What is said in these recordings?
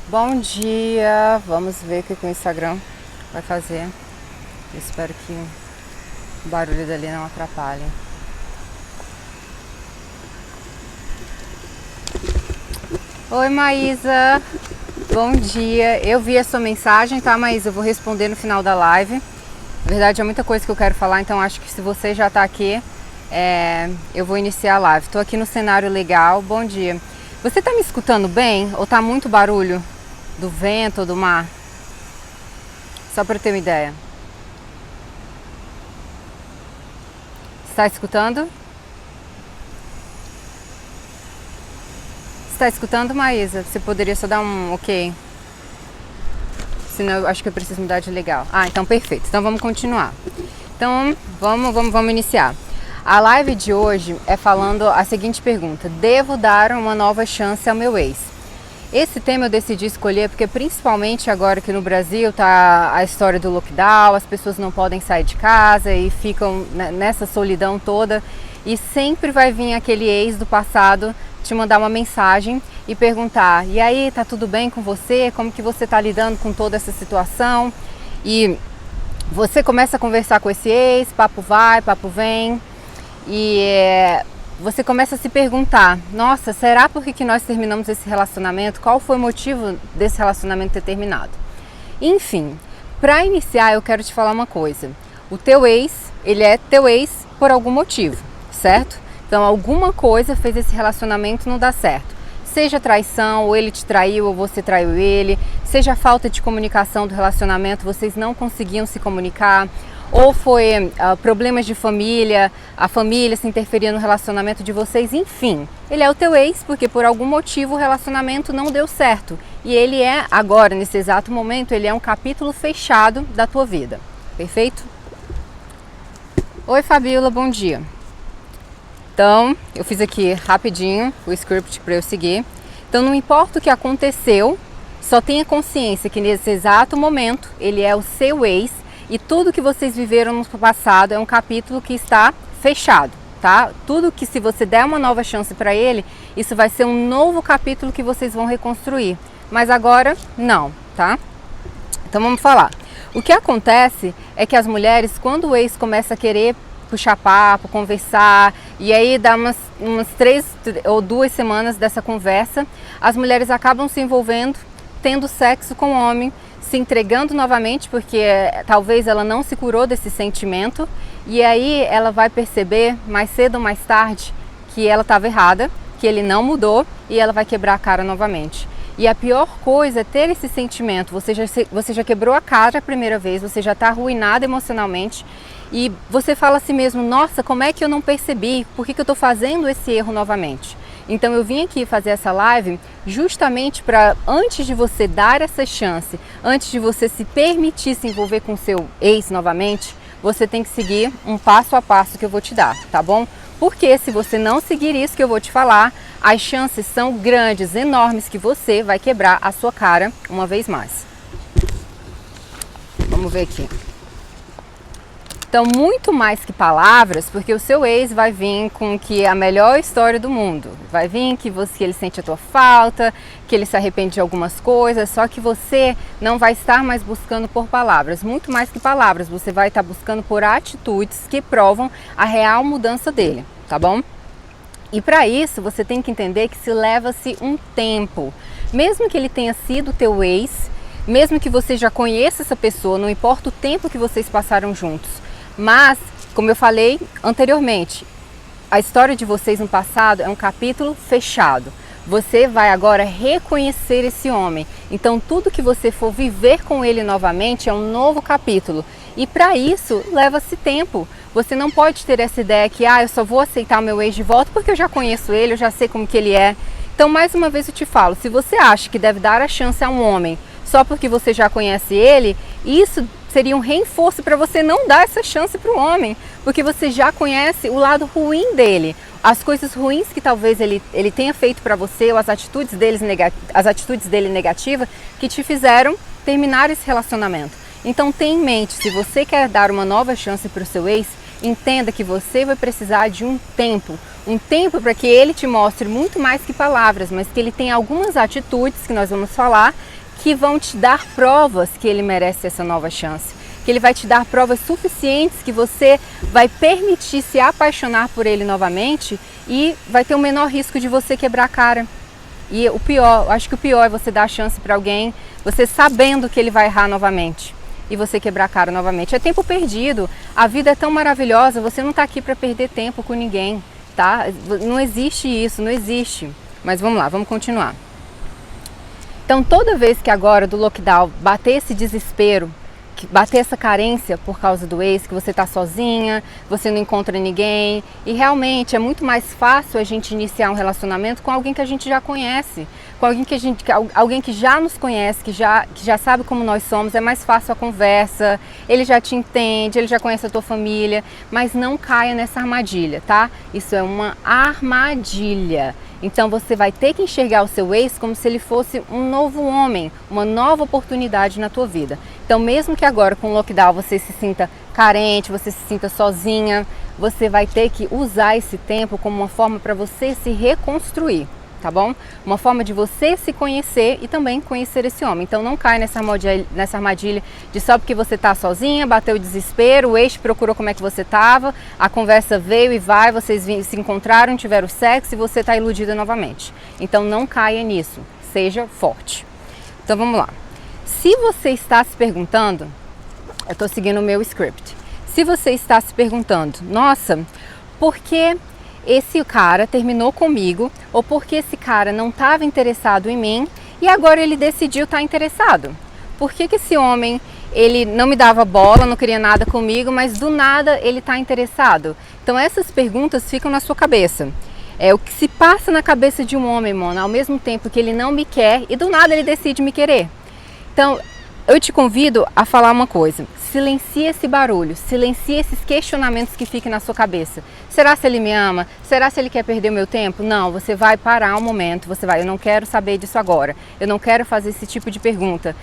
Bom dia! Vamos ver o que o Instagram vai fazer. Eu espero que o barulho dali não atrapalhe. Oi, Maísa! Bom dia! Eu vi a sua mensagem, tá, Maísa? Eu vou responder no final da live. Na verdade, é muita coisa que eu quero falar, então acho que se você já tá aqui, eu vou iniciar a live. Tô aqui no cenário legal. Bom dia! Você tá me escutando bem ou tá muito barulho do vento ou do mar? Só para eu ter uma ideia. Está escutando? Está escutando, Maísa? Você poderia só dar um ok? Senão eu acho que eu preciso mudar de legal. Ah, então perfeito. Então vamos continuar. Então vamos iniciar. A live de hoje é falando a seguinte pergunta: devo dar uma nova chance ao meu ex? Esse tema eu decidi escolher porque principalmente agora que no Brasil tá a história do lockdown, as pessoas não podem sair de casa e ficam nessa solidão toda, e sempre vai vir aquele ex do passado te mandar uma mensagem e perguntar: e aí, tá tudo bem com você? Como que você tá lidando com toda essa situação? E você começa a conversar com esse ex, papo vai, papo vem, e você começa a se perguntar: nossa, será por que nós terminamos esse relacionamento? Qual foi o motivo desse relacionamento ter terminado? Enfim, para iniciar eu quero te falar uma coisa: o teu ex, ele é teu ex por algum motivo, certo? Então alguma coisa fez esse relacionamento não dar certo. Seja traição, ou ele te traiu, ou você traiu ele, seja falta de comunicação do relacionamento, vocês não conseguiam se comunicar, ou foi problemas de família, a família se interferia no relacionamento de vocês, enfim. Ele é o teu ex porque por algum motivo o relacionamento não deu certo. E ele é, agora, nesse exato momento, ele é um capítulo fechado da tua vida. Perfeito? Oi, Fabiola, bom dia. Então, eu fiz aqui rapidinho o script para eu seguir. Então, não importa o que aconteceu, só tenha consciência que nesse exato momento ele é o seu ex e tudo que vocês viveram no passado é um capítulo que está fechado, tá? Tudo que, se você der uma nova chance para ele, isso vai ser um novo capítulo que vocês vão reconstruir. Mas agora, não, tá? Então, vamos falar. O que acontece é que as mulheres, quando o ex começa a querer puxar papo, conversar, e aí dá umas 3 ou 2 semanas dessa conversa, as mulheres acabam se envolvendo, tendo sexo com o homem, se entregando novamente, porque talvez ela não se curou desse sentimento, e aí ela vai perceber mais cedo ou mais tarde que ela estava errada, que ele não mudou, e ela vai quebrar a cara novamente. E a pior coisa é ter esse sentimento. Você já quebrou a cara a primeira vez, você já está arruinado emocionalmente, e você fala a si mesmo: nossa, como é que eu não percebi? Por que eu estou fazendo esse erro novamente? Então eu vim aqui fazer essa live justamente para, antes de você dar essa chance, antes de você se permitir se envolver com seu ex novamente, você tem que seguir um passo a passo que eu vou te dar, tá bom? Porque se você não seguir isso que eu vou te falar, as chances são grandes, enormes, que você vai quebrar a sua cara uma vez mais. Vamos ver aqui. Então, muito mais que palavras, porque o seu ex vai vir com que a melhor história do mundo. Vai vir que ele sente a tua falta, que ele se arrepende de algumas coisas, só que você não vai estar mais buscando por palavras. Muito mais que palavras, você vai estar buscando por atitudes que provam a real mudança dele, tá bom? E para isso, você tem que entender que se leva-se um tempo. Mesmo que ele tenha sido teu ex, mesmo que você já conheça essa pessoa, não importa o tempo que vocês passaram juntos. Mas, como eu falei anteriormente, a história de vocês no passado é um capítulo fechado. Você vai agora reconhecer esse homem. Então, tudo que você for viver com ele novamente é um novo capítulo. E para isso, leva-se tempo. Você não pode ter essa ideia que eu só vou aceitar o meu ex de volta porque eu já conheço ele, eu já sei como que ele é. Então, mais uma vez eu te falo, se você acha que deve dar a chance a um homem só porque você já conhece ele, isso seria um reforço para você não dar essa chance para o homem, porque você já conhece o lado ruim dele, as coisas ruins que talvez ele tenha feito para você, ou as atitudes dele negativas que te fizeram terminar esse relacionamento. Então tenha em mente, se você quer dar uma nova chance para o seu ex, entenda que você vai precisar de um tempo. Um tempo para que ele te mostre muito mais que palavras, mas que ele tenha algumas atitudes que nós vamos falar que vão te dar provas que ele merece essa nova chance. Que ele vai te dar provas suficientes que você vai permitir se apaixonar por ele novamente e vai ter o menor risco de você quebrar a cara. E o pior, acho que o pior é você dar a chance para alguém, você sabendo que ele vai errar novamente e você quebrar a cara novamente. É tempo perdido, a vida é tão maravilhosa, você não está aqui para perder tempo com ninguém, tá? Não existe isso, não existe. Mas vamos lá, vamos continuar. Então toda vez que agora do lockdown bater esse desespero, bater essa carência por causa do ex, que você está sozinha, você não encontra ninguém, e realmente é muito mais fácil a gente iniciar um relacionamento com alguém que a gente já conhece, com alguém que já nos conhece, que já sabe como nós somos, é mais fácil a conversa, ele já te entende, ele já conhece a tua família, mas não caia nessa armadilha, tá? Isso é uma armadilha. Então você vai ter que enxergar o seu ex como se ele fosse um novo homem, uma nova oportunidade na tua vida. Então mesmo que agora com o lockdown você se sinta carente, você se sinta sozinha, você vai ter que usar esse tempo como uma forma para você se reconstruir, tá bom? Uma forma de você se conhecer e também conhecer esse homem. Então não cai nessa armadilha de só porque você tá sozinha, bateu o desespero, o ex procurou como é que você tava, a conversa veio e vai, vocês se encontraram, tiveram sexo e você tá iludida novamente. Então não caia nisso, seja forte. Então vamos lá. Se você está se perguntando, eu estou seguindo o meu script. Se você está se perguntando, nossa, por que esse cara terminou comigo, ou porque esse cara não estava interessado em mim e agora ele decidiu estar interessado? Por que esse homem, ele não me dava bola, não queria nada comigo, mas do nada ele está interessado? Então essas perguntas ficam na sua cabeça. É o que se passa na cabeça de um homem, Mona, ao mesmo tempo que ele não me quer e do nada ele decide me querer. Então eu te convido a falar uma coisa. Silencie esse barulho, silencie esses questionamentos que ficam na sua cabeça. Será se ele me ama? Será se ele quer perder o meu tempo? Não, você vai parar um momento, eu não quero saber disso agora. Eu não quero fazer esse tipo de pergunta.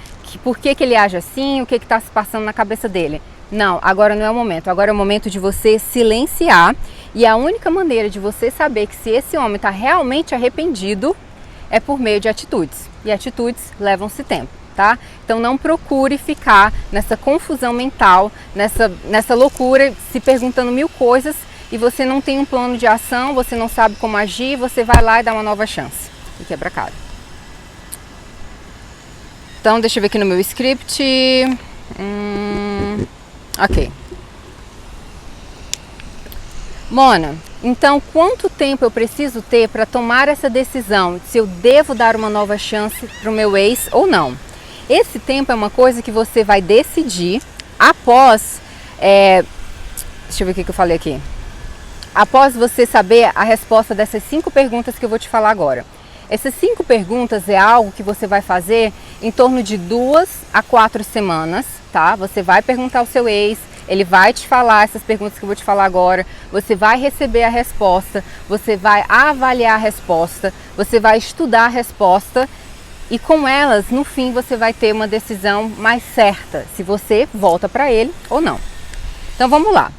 Por que ele age assim? O que está se passando na cabeça dele? Não, agora não é o momento. Agora é o momento de você silenciar. E a única maneira de você saber que se esse homem está realmente arrependido é por meio de atitudes. E atitudes levam-se tempo. Tá? Então não procure ficar nessa confusão mental, nessa loucura, se perguntando mil coisas e você não tem um plano de ação, você não sabe como agir, você vai lá e dá uma nova chance e quebra a cara. Então deixa eu ver aqui no meu script. Ok. Mona, então quanto tempo eu preciso ter para tomar essa decisão se eu devo dar uma nova chance para o meu ex ou não? Esse tempo é uma coisa que você vai decidir após, deixa eu ver o que eu falei aqui, após você saber a resposta dessas 5 perguntas que eu vou te falar agora. Essas 5 perguntas é algo que você vai fazer em torno de 2 a 4 semanas, tá? Você vai perguntar ao seu ex, ele vai te falar essas perguntas que eu vou te falar agora, você vai receber a resposta, você vai avaliar a resposta, você vai estudar a resposta. E com elas, no fim, você vai ter uma decisão mais certa, se você volta para ele ou não. Então vamos lá.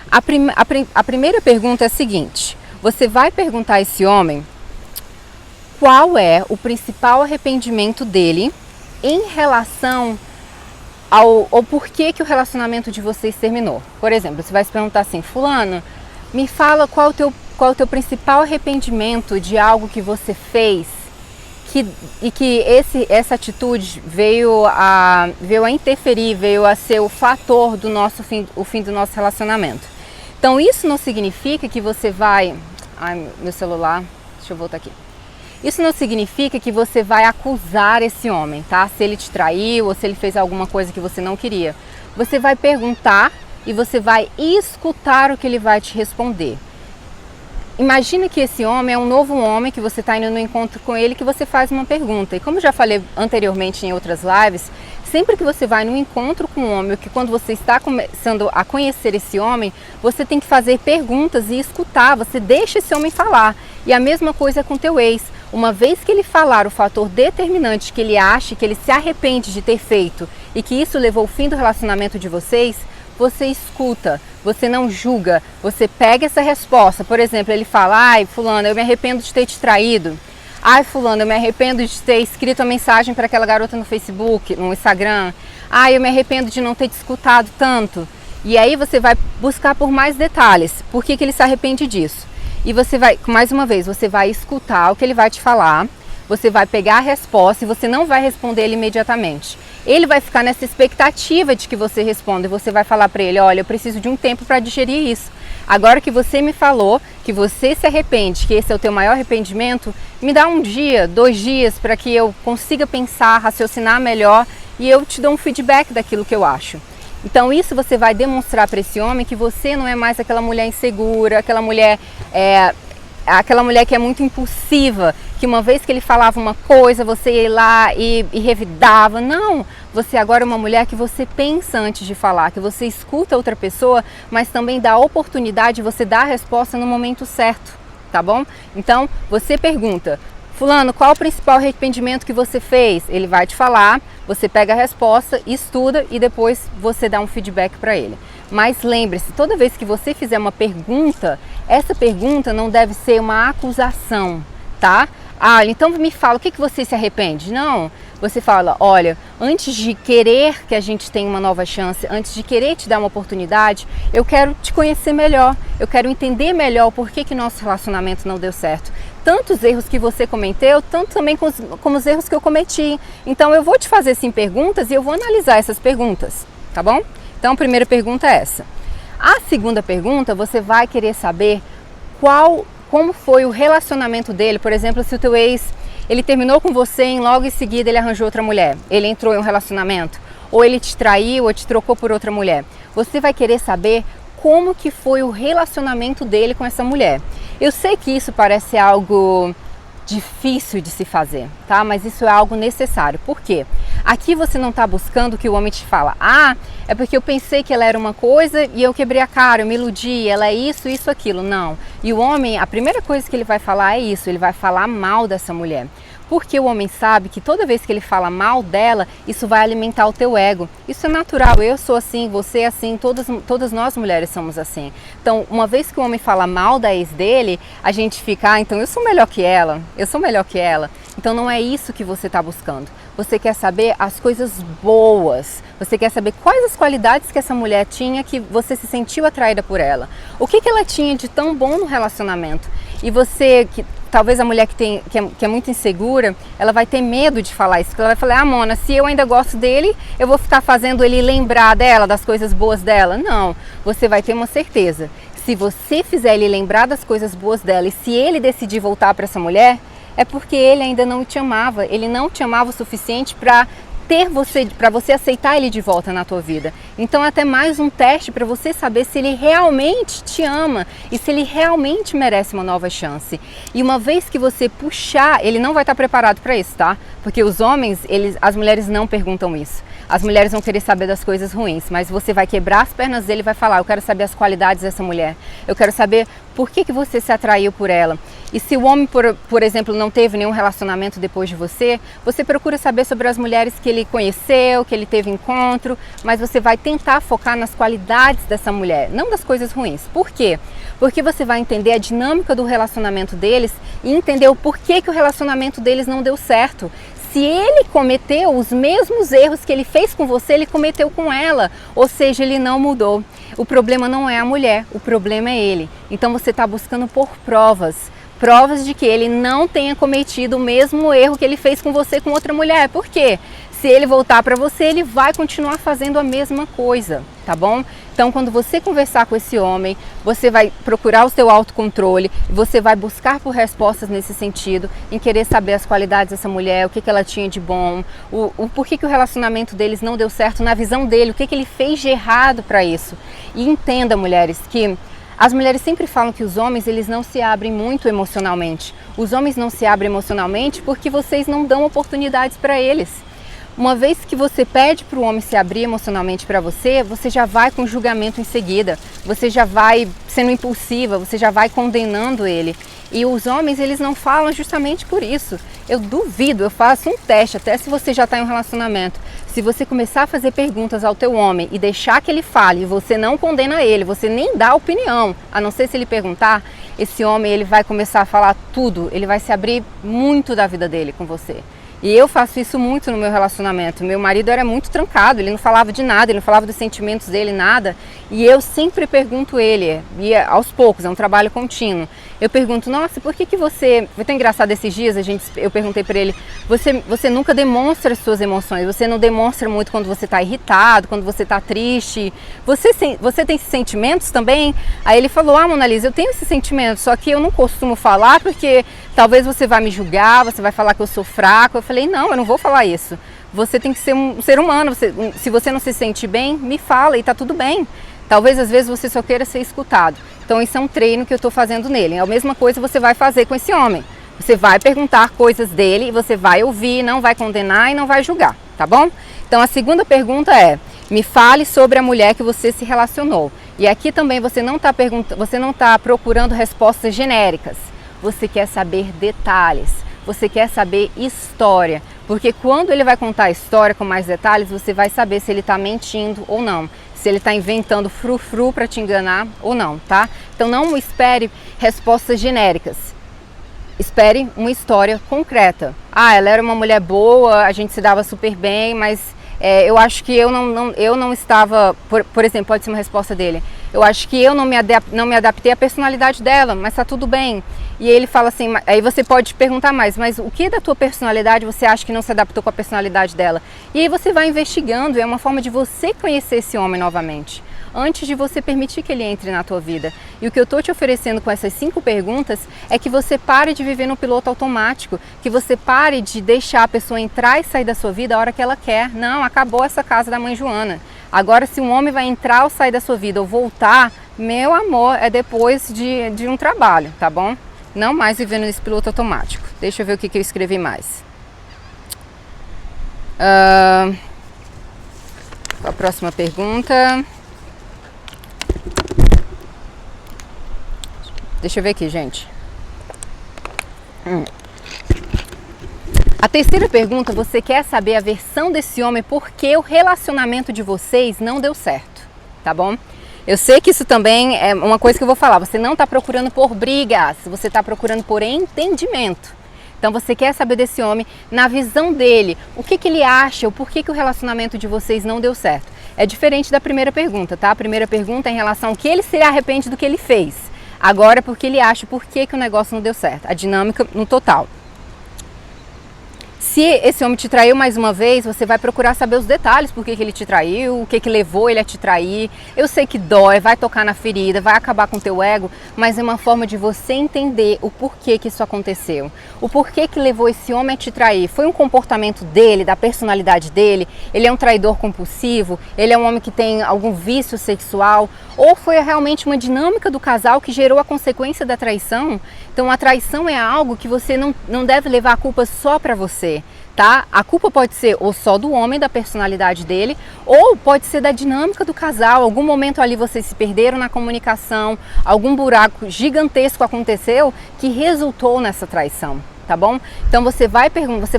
A primeira pergunta é a seguinte. Você vai perguntar a esse homem qual é o principal arrependimento dele em relação ao porquê que o relacionamento de vocês terminou. Por exemplo, você vai se perguntar assim, fulano, me fala qual é o teu principal arrependimento de algo que você fez e que essa atitude veio a interferir, veio a ser o fator do fim do nosso relacionamento. Então isso não significa que você vai... Ai, meu celular, deixa eu voltar aqui. Isso não significa que você vai acusar esse homem, tá? Se ele te traiu ou se ele fez alguma coisa que você não queria. Você vai perguntar e você vai escutar o que ele vai te responder. Imagina que esse homem é um novo homem, que você está indo no encontro com ele, que você faz uma pergunta. E como já falei anteriormente em outras lives, sempre que você vai num encontro com um homem, ou que quando você está começando a conhecer esse homem, você tem que fazer perguntas e escutar, você deixa esse homem falar. E a mesma coisa com teu ex. Uma vez que ele falar o fator determinante que ele acha, que ele se arrepende de ter feito e que isso levou ao fim do relacionamento de vocês, você escuta, você não julga, você pega essa resposta. Por exemplo, ele fala: ai, fulano, eu me arrependo de ter te traído. Ai, fulano, eu me arrependo de ter escrito a mensagem para aquela garota no Facebook, no Instagram. Ai, eu me arrependo de não ter te escutado tanto. E aí você vai buscar por mais detalhes. Por que ele se arrepende disso? E você vai, mais uma vez, você vai escutar o que ele vai te falar. Você vai pegar a resposta e você não vai responder ele imediatamente. Ele vai ficar nessa expectativa de que você responda e você vai falar para ele: olha, eu preciso de um tempo para digerir isso. Agora que você me falou que você se arrepende, que esse é o teu maior arrependimento, me dá um dia, 2 dias para que eu consiga pensar, raciocinar melhor e eu te dou um feedback daquilo que eu acho. Então isso você vai demonstrar para esse homem que você não é mais aquela mulher insegura, aquela mulher que é muito impulsiva, que uma vez que ele falava uma coisa, você ia lá e revidava. Não, você agora é uma mulher que você pensa antes de falar, que você escuta outra pessoa, mas também dá a oportunidade de você dar a resposta no momento certo, tá bom? Então, você pergunta: fulano, qual o principal arrependimento que você fez? Ele vai te falar, você pega a resposta, estuda e depois você dá um feedback para ele. Mas lembre-se, toda vez que você fizer uma pergunta, essa pergunta não deve ser uma acusação, tá? Ah, então me fala, o que você se arrepende? Não, você fala: olha, antes de querer que a gente tenha uma nova chance, antes de querer te dar uma oportunidade, eu quero te conhecer melhor, eu quero entender melhor o porquê que nosso relacionamento não deu certo. Tanto os erros que você cometeu, tanto também como os erros que eu cometi. Então eu vou te fazer sim perguntas e eu vou analisar essas perguntas, tá bom? Então a primeira pergunta é essa. A segunda pergunta, você vai querer saber como foi o relacionamento dele. Por exemplo, se o teu ex, ele terminou com você e logo em seguida ele arranjou outra mulher, ele entrou em um relacionamento, ou ele te traiu ou te trocou por outra mulher. Você vai querer saber como que foi o relacionamento dele com essa mulher. Eu sei que isso parece algo difícil de se fazer, tá? Mas isso é algo necessário. Por quê? Aqui você não está buscando que o homem te fala: ah, é porque eu pensei que ela era uma coisa e eu quebrei a cara, eu me iludi, ela é isso, isso, aquilo. Não. E o homem, a primeira coisa que ele vai falar é isso, ele vai falar mal dessa mulher. Porque o homem sabe que toda vez que ele fala mal dela, isso vai alimentar o teu ego. Isso é natural, eu sou assim, você é assim, todas nós mulheres somos assim. Então, uma vez que o homem fala mal da ex dele, a gente fica: ah, então eu sou melhor que ela, eu sou melhor que ela. Então não é isso que você está buscando. Você quer saber as coisas boas, você quer saber quais as qualidades que essa mulher tinha que você se sentiu atraída por ela. O que ela tinha de tão bom no relacionamento. E você, talvez a mulher que é muito insegura, ela vai ter medo de falar isso, porque ela vai falar: ah, Mona, se eu ainda gosto dele, eu vou ficar fazendo ele lembrar dela, das coisas boas dela. Não, você vai ter uma certeza. Se você fizer ele lembrar das coisas boas dela e se ele decidir voltar para essa mulher, é porque ele ainda não te amava, ele não te amava o suficiente para você aceitar ele de volta na tua vida. Então até mais um teste para você saber se ele realmente te ama e se ele realmente merece uma nova chance. E uma vez que você puxar, ele não vai estar preparado para isso, tá? Porque os homens, as mulheres não perguntam isso. As mulheres vão querer saber das coisas ruins, mas você vai quebrar as pernas dele e vai falar: eu quero saber as qualidades dessa mulher, eu quero saber por que você se atraiu por ela. E se o homem, por exemplo, não teve nenhum relacionamento depois de você, você procura saber sobre as mulheres que ele conheceu, que ele teve encontro, mas você vai tentar focar nas qualidades dessa mulher, não das coisas ruins. Por quê? Porque você vai entender a dinâmica do relacionamento deles e entender o porquê que o relacionamento deles não deu certo. Se ele cometeu os mesmos erros que ele fez com você, ele cometeu com ela, ou seja, ele não mudou. O problema não é a mulher, o problema é ele. Então você está buscando por provas de que ele não tenha cometido o mesmo erro que ele fez com você com outra mulher. Por quê? Se ele voltar para você, ele vai continuar fazendo a mesma coisa, tá bom? Então, quando você conversar com esse homem, você vai procurar o seu autocontrole, você vai buscar por respostas nesse sentido, em querer saber as qualidades dessa mulher, o que ela tinha de bom, o porquê que o relacionamento deles não deu certo na visão dele, o que ele fez de errado para isso. E entenda, mulheres, que as mulheres sempre falam que os homens, eles não se abrem muito emocionalmente. Os homens não se abrem emocionalmente porque vocês não dão oportunidades para eles. Uma vez que você pede para o homem se abrir emocionalmente para você, você já vai com julgamento em seguida, você já vai sendo impulsiva, você já vai condenando ele. E os homens, eles não falam justamente por isso. Eu duvido, eu faço um teste, até se você já está em um relacionamento. Se você começar a fazer perguntas ao teu homem e deixar que ele fale, e você não condena ele, você nem dá opinião, a não ser se ele perguntar, esse homem ele vai começar a falar tudo, ele vai se abrir muito da vida dele com você. E eu faço isso muito no meu relacionamento. Meu marido era muito trancado, ele não falava de nada, ele não falava dos sentimentos dele, nada. E eu sempre pergunto ele, e aos poucos, é um trabalho contínuo. Eu pergunto, nossa, por que você... Foi tão engraçado esses dias, eu perguntei para ele, você nunca demonstra as suas emoções, você não demonstra muito quando você está irritado, quando você está triste. Você tem esses sentimentos também? Aí ele falou, Mona Lisa, eu tenho esses sentimentos, só que eu não costumo falar porque talvez você vá me julgar, você vai falar que eu sou fraco. Eu falei, não, eu não vou falar isso. Você tem que ser um ser humano, se você não se sente bem, me fala e tá tudo bem. Talvez às vezes você só queira ser escutado. Então isso é um treino que eu estou fazendo nele. É a mesma coisa que você vai fazer com esse homem. Você vai perguntar coisas dele e você vai ouvir, não vai condenar e não vai julgar, tá bom? Então a segunda pergunta é, me fale sobre a mulher que você se relacionou. E aqui também você não está procurando respostas genéricas. Você quer saber detalhes. Você quer saber história, porque quando ele vai contar a história com mais detalhes, você vai saber se ele está mentindo ou não, se ele está inventando frufru para te enganar ou não, tá? Então não espere respostas genéricas, espere uma história concreta. Ela era uma mulher boa, a gente se dava super bem, mas eu acho que eu não estava, por exemplo, pode ser uma resposta dele, eu acho que eu não me adaptei à personalidade dela, mas tá tudo bem. E ele fala assim, aí você pode perguntar mais, mas o que da tua personalidade você acha que não se adaptou com a personalidade dela? E aí você vai investigando, é uma forma de você conhecer esse homem novamente, antes de você permitir que ele entre na tua vida. E o que eu estou te oferecendo com essas 5 perguntas é que você pare de viver no piloto automático, que você pare de deixar a pessoa entrar e sair da sua vida a hora que ela quer. Não, acabou essa casa da mãe Joana. Agora, se um homem vai entrar ou sair da sua vida ou voltar, meu amor, é depois de um trabalho, tá bom? Não mais vivendo nesse piloto automático. Deixa eu ver o que eu escrevi mais. A próxima pergunta. Deixa eu ver aqui, gente. A terceira pergunta, você quer saber a versão desse homem porque o relacionamento de vocês não deu certo, tá bom? Eu sei que isso também é uma coisa que eu vou falar, você não está procurando por brigas, você está procurando por entendimento. Então você quer saber desse homem, na visão dele, o que ele acha, o porquê que o relacionamento de vocês não deu certo. É diferente da primeira pergunta, tá? A primeira pergunta é em relação ao que ele se arrepende do que ele fez. Agora, porque ele acha, por que o negócio não deu certo, a dinâmica no total. Se esse homem te traiu mais uma vez, você vai procurar saber os detalhes, por que ele te traiu, o que levou ele a te trair. Eu sei que dói, vai tocar na ferida, vai acabar com o teu ego, mas é uma forma de você entender o porquê que isso aconteceu. O porquê que levou esse homem a te trair. Foi um comportamento dele, da personalidade dele? Ele é um traidor compulsivo? Ele é um homem que tem algum vício sexual? Ou foi realmente uma dinâmica do casal que gerou a consequência da traição? Então a traição é algo que você não deve levar a culpa só para você, tá? A culpa pode ser ou só do homem, da personalidade dele, ou pode ser da dinâmica do casal. Algum momento ali vocês se perderam na comunicação, algum buraco gigantesco aconteceu que resultou nessa traição. Tá bom? Então você vai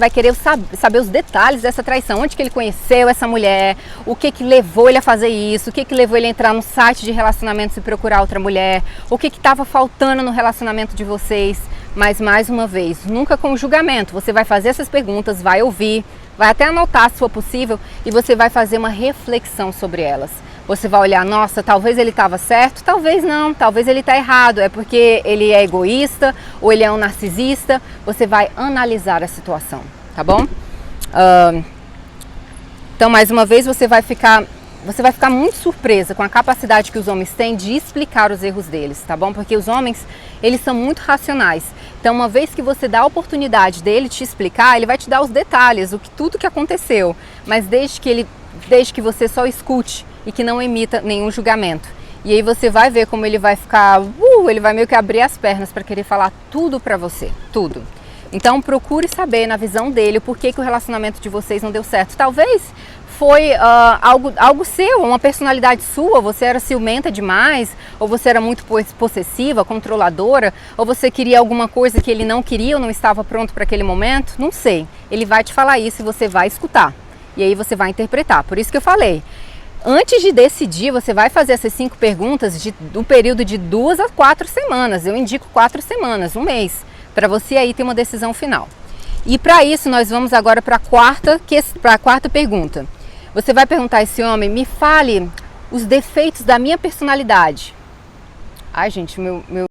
querer saber os detalhes dessa traição, onde que ele conheceu essa mulher, o que levou ele a fazer isso, o que levou ele a entrar no site de relacionamentos e procurar outra mulher, o que estava faltando no relacionamento de vocês. Mas mais uma vez, nunca com julgamento, você vai fazer essas perguntas, vai ouvir, vai até anotar se for possível e você vai fazer uma reflexão sobre elas. Você vai olhar, nossa, talvez ele estava certo, talvez não, talvez ele está errado, é porque ele é egoísta ou ele é um narcisista. Você vai analisar a situação, tá bom? Então, mais uma vez, você vai ficar muito surpresa com a capacidade que os homens têm de explicar os erros deles, tá bom? Porque os homens, eles são muito racionais. Então, uma vez que você dá a oportunidade dele te explicar, ele vai te dar os detalhes, tudo que aconteceu, mas desde que você só escute e que não emita nenhum julgamento. E aí você vai ver como ele vai ficar, ele vai meio que abrir as pernas para querer falar tudo para você, tudo. Então procure saber na visão dele o porquê que o relacionamento de vocês não deu certo. Talvez foi algo seu, uma personalidade sua, você era ciumenta demais, ou você era muito possessiva, controladora, ou você queria alguma coisa que ele não queria ou não estava pronto para aquele momento, não sei. Ele vai te falar isso e você vai escutar. E aí você vai interpretar. Por isso que eu falei, antes de decidir, você vai fazer essas 5 perguntas do período de 2 a 4 semanas. Eu indico 4 semanas, um mês, para você aí ter uma decisão final. E para isso nós vamos agora para a quarta pergunta. Você vai perguntar a esse homem, me fale os defeitos da minha personalidade. Ai, gente, meu